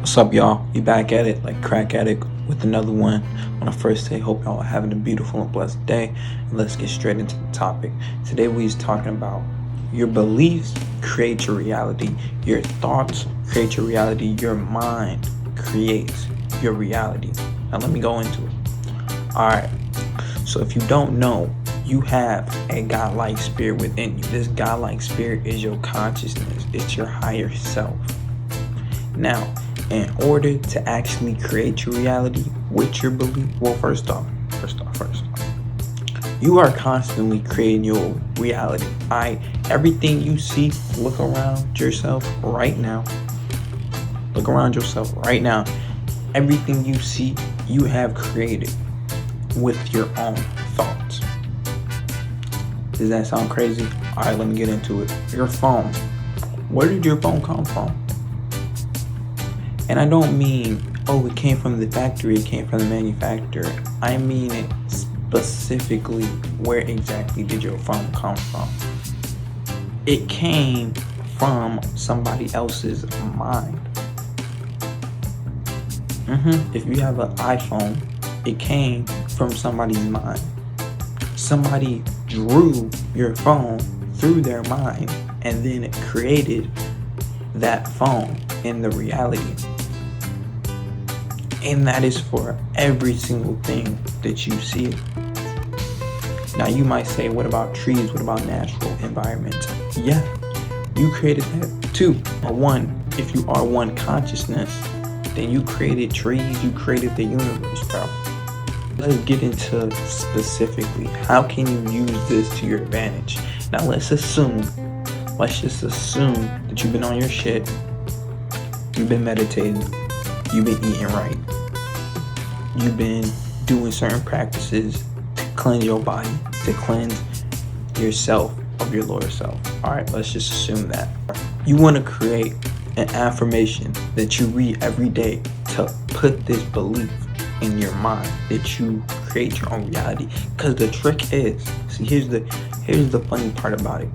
What's up, y'all? We back at it like crack addict with another one. On the first day, hope y'all are having a beautiful and blessed day. And let's get straight into the topic. Today we's talking about your beliefs create your reality. Your thoughts create your reality. Your mind creates your reality. Now let me go into it. Alright, so if you don't know, you have a godlike spirit within you. This godlike spirit is your consciousness. It's your higher self. Now, in order to actually create your reality with your belief, well, first off, you are constantly creating your reality. Everything you see, look around yourself right now. Look around yourself right now. Everything you see, you have created with your own thoughts. Does that sound crazy? All right, let me get into it. Your phone. Where did your phone come from? And I don't mean, oh, it came from the factory, it came from the manufacturer. I mean it specifically, where exactly did your phone come from? It came from somebody else's mind. If you have an iPhone, it came from somebody's mind. Somebody drew your phone through their mind and then it created that phone in the reality. And that is for every single thing that you see. Now you might say, what about trees? What about natural environments? Yeah, you created that too. If you are one consciousness, then you created trees, you created the universe, bro. Let's get into specifically, how can you use this to your advantage? Now let's just assume that you've been on your shit, you've been meditating, you've been eating right, you've been doing certain practices to cleanse your body, to cleanse yourself of your lower self. All right, let's just assume that. You want to create an affirmation that you read every day to put this belief in your mind that you create your own reality. Because the trick is, see, here's the funny part about it.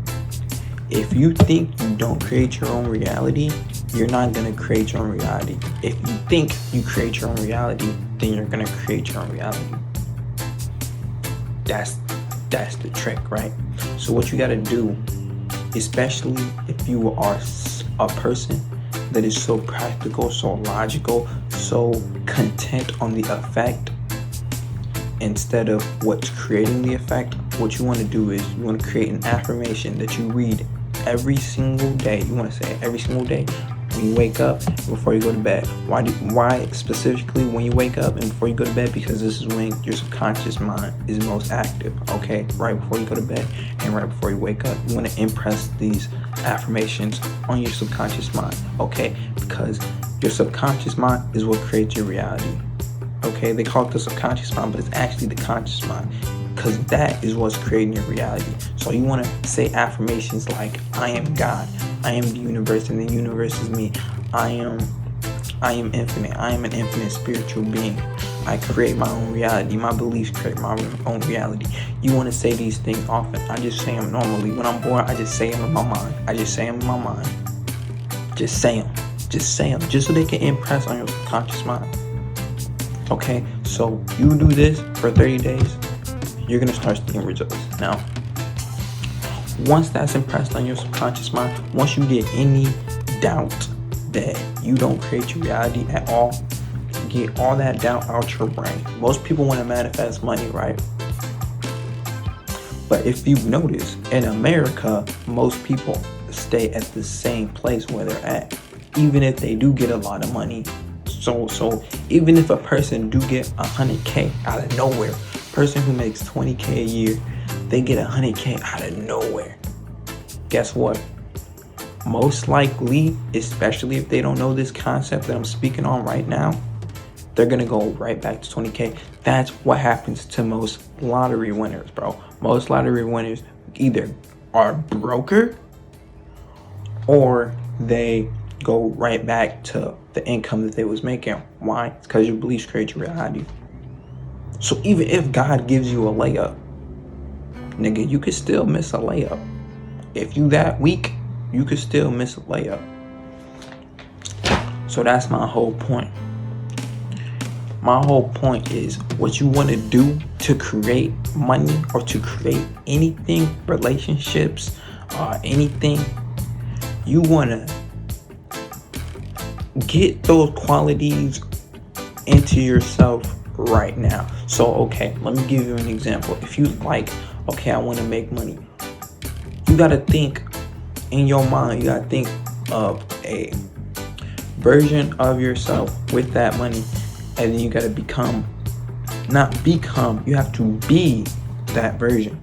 If you think you don't create your own reality, you're not going to create your own reality. If you think you create your own reality, then you're going to create your own reality. That's the trick, right? So what you got to do, especially if you are a person that is so practical, so logical, so content on the effect instead of what's creating the effect, what you want to do is you want to create an affirmation that you read every single day. You want to say it every single day when you wake up, before you go to bed. Why specifically when you wake up and before you go to bed? Because this is when your subconscious mind is most active, okay? Right before you go to bed and right before you wake up. You want to impress these affirmations on your subconscious mind, okay? Because your subconscious mind is what creates your reality, okay? They call it the subconscious mind, but it's actually the conscious mind, because that is what's creating your reality. So you want to say affirmations like, I am God, I am the universe, and the universe is me. I am infinite. I am an infinite spiritual being. I create my own reality. My beliefs create my own reality. You want to say these things often. I just say them normally. When I'm bored, I just say them in my mind. Just say them. Just so they can impress on your subconscious mind. Okay? So you do this for 30 days, you're going to start seeing results. Now, once that's impressed on your subconscious mind, once you get any doubt that you don't create your reality at all, get all that doubt out your brain. Most people want to manifest money, right? But if you've noticed, in America, most people stay at the same place where they're at, even if they do get a lot of money. So even if a person do get 100K out of nowhere, person who makes 20K a year, they get 100K out of nowhere. Guess what? Most likely, especially if they don't know this concept that I'm speaking on right now, they're gonna go right back to 20K. That's what happens to most lottery winners, bro. Most lottery winners either are broker or they go right back to the income that they was making. Why? It's because your beliefs create your reality. So even if God gives you a layup, nigga, you could still miss a layup. If you that weak, you could still miss a layup. So that's my whole point. My whole point is what you want to do to create money or to create anything, relationships, anything. You want to get those qualities into yourself right now. So, okay, let me give you an example. If you okay, I want to make money. You got to think in your mind, you got to think of a version of yourself with that money. And then you gotta you have to be that version.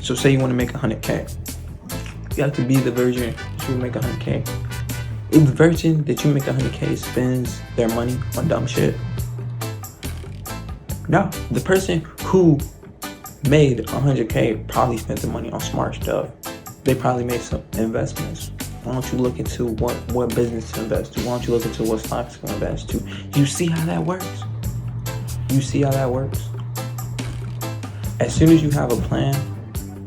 So say you want to make 100K. You have to be the version that you make 100K. If the version that you make 100K spends their money on dumb shit, no. The person who made 100K probably spent the money on smart stuff. They probably made some investments. Why don't you look into what business to invest to? Why don't you look into what stocks to invest to? You see how that works? You see how that works? As soon as you have a plan,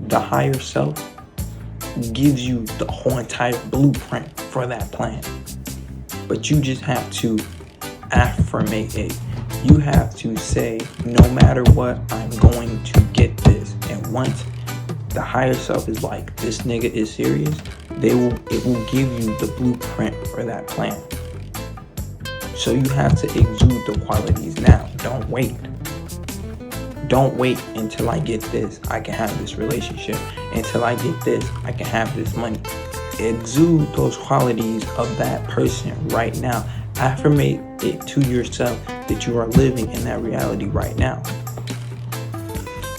the higher self gives you the whole entire blueprint for that plan. But you just have to affirmate it. You have to say, no matter what, I'm going to get this. And once the higher self is like, this nigga is serious, it will give you the blueprint for that plan. So you have to exude the qualities now. Don't wait. Don't wait until I get this, I can have this relationship. Until I get this, I can have this money. Exude those qualities of that person right now. Affirmate it to yourself that you are living in that reality right now.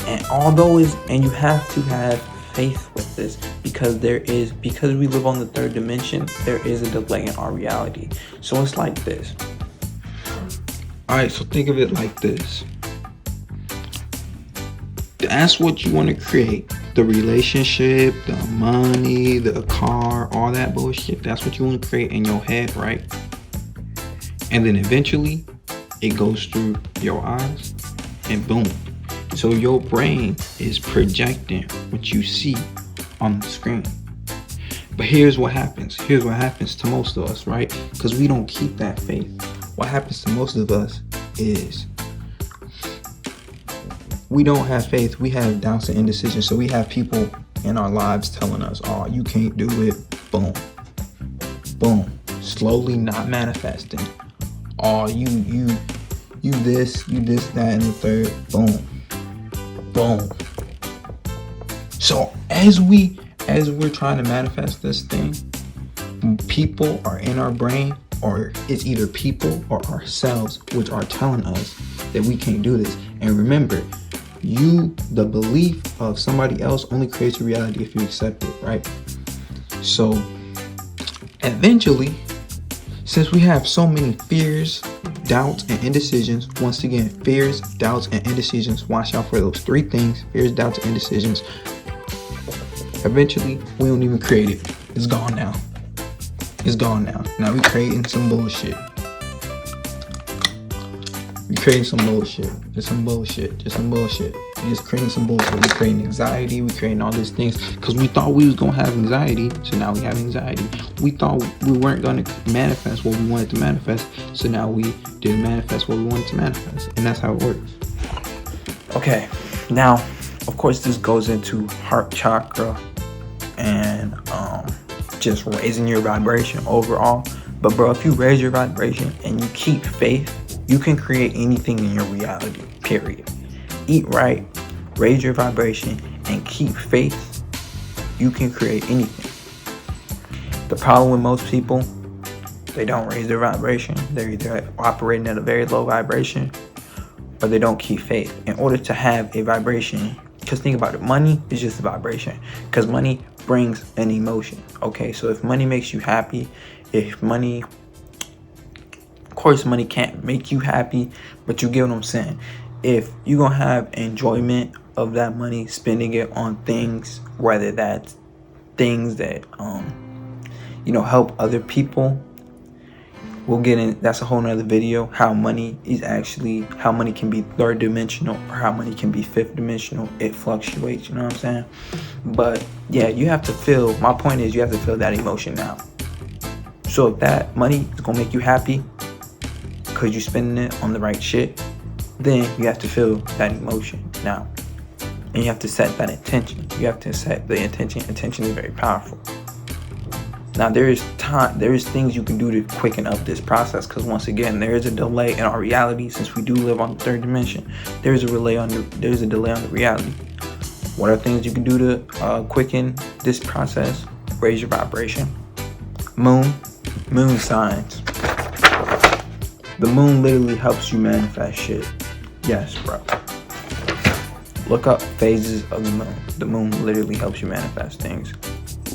And you have to have faith with this because we live on the third dimension, there is a delay in our reality. So it's like this. Alright, so think of it like this. That's what you want to create. The relationship, the money, the car, all that bullshit. That's what you want to create in your head, right? And then eventually it goes through your eyes and boom. So your brain is projecting what you see on the screen. But here's what happens. Here's what happens to most of us, right? Because we don't keep that faith. What happens to most of us is we don't have faith. We have doubts and indecision. So we have people in our lives telling us, oh, you can't do it. Boom. Boom. Slowly not manifesting. Oh, you this, that, and the third. Boom. Boom. So as we're trying to manifest this thing, people are in our brain, or it's either people or ourselves which are telling us that we can't do this. And remember, the belief of somebody else only creates a reality if you accept it, right? So eventually, since we have so many fears, doubts, and indecisions, once again, fears, doubts, and indecisions, watch out for those three things: fears, doubts, and indecisions. Eventually, we don't even create it. It's gone now. It's gone now. Now we creating some bullshit. We creating some bullshit. Just some bullshit. Just some bullshit. We just creating some bullshit. We creating anxiety. We creating all these things because we thought we was gonna have anxiety. So now we have anxiety. We thought we weren't gonna manifest what we wanted to manifest. So now we didn't manifest what we wanted to manifest. And that's how it works. Okay. Now, of course, this goes into heart chakra and just raising your vibration overall. But bro, if you raise your vibration and you keep faith, you can create anything in your reality, period. Eat right, raise your vibration, and keep faith, you can create anything. The problem with most people, they don't raise their vibration. They're either operating at a very low vibration or they don't keep faith. In order to have a vibration, because think about it, money is just a vibration, because money brings an emotion. Okay, so if money makes you happy, of course money can't make you happy, but you get what I'm saying. If you're gonna have enjoyment of that money, spending it on things, whether that's things that help other people, we'll get in. That's a whole nother video. How money can be third dimensional or how money can be fifth dimensional. It fluctuates, you know what I'm saying? But yeah, you have to feel. My point is, you have to feel that emotion now. So if that money is gonna make you happy because you're spending it on the right shit, then you have to feel that emotion now. And you have to set that intention. You have to set the intention. Intention is very powerful. Now there is things you can do to quicken up this process, because once again, there is a delay in our reality. Since we do live on the third dimension, there's a delay on the reality. What are things you can do to quicken this process? Raise your vibration. Moon signs. The moon literally helps you manifest shit. Yes, bro. Look up phases of the moon. The moon literally helps you manifest things.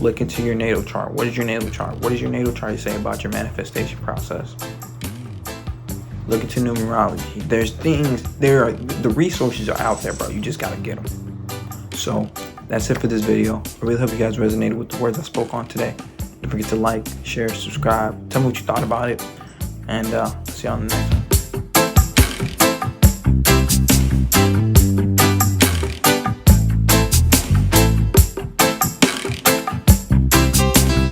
Look into your natal chart. What is your natal chart? What does your natal chart say about your manifestation process? Look into numerology. The resources are out there, bro. You just gotta get them. So that's it for this video. I really hope you guys resonated with the words I spoke on today. Don't forget to like, share, subscribe. Tell me what you thought about it. And see you on the next one.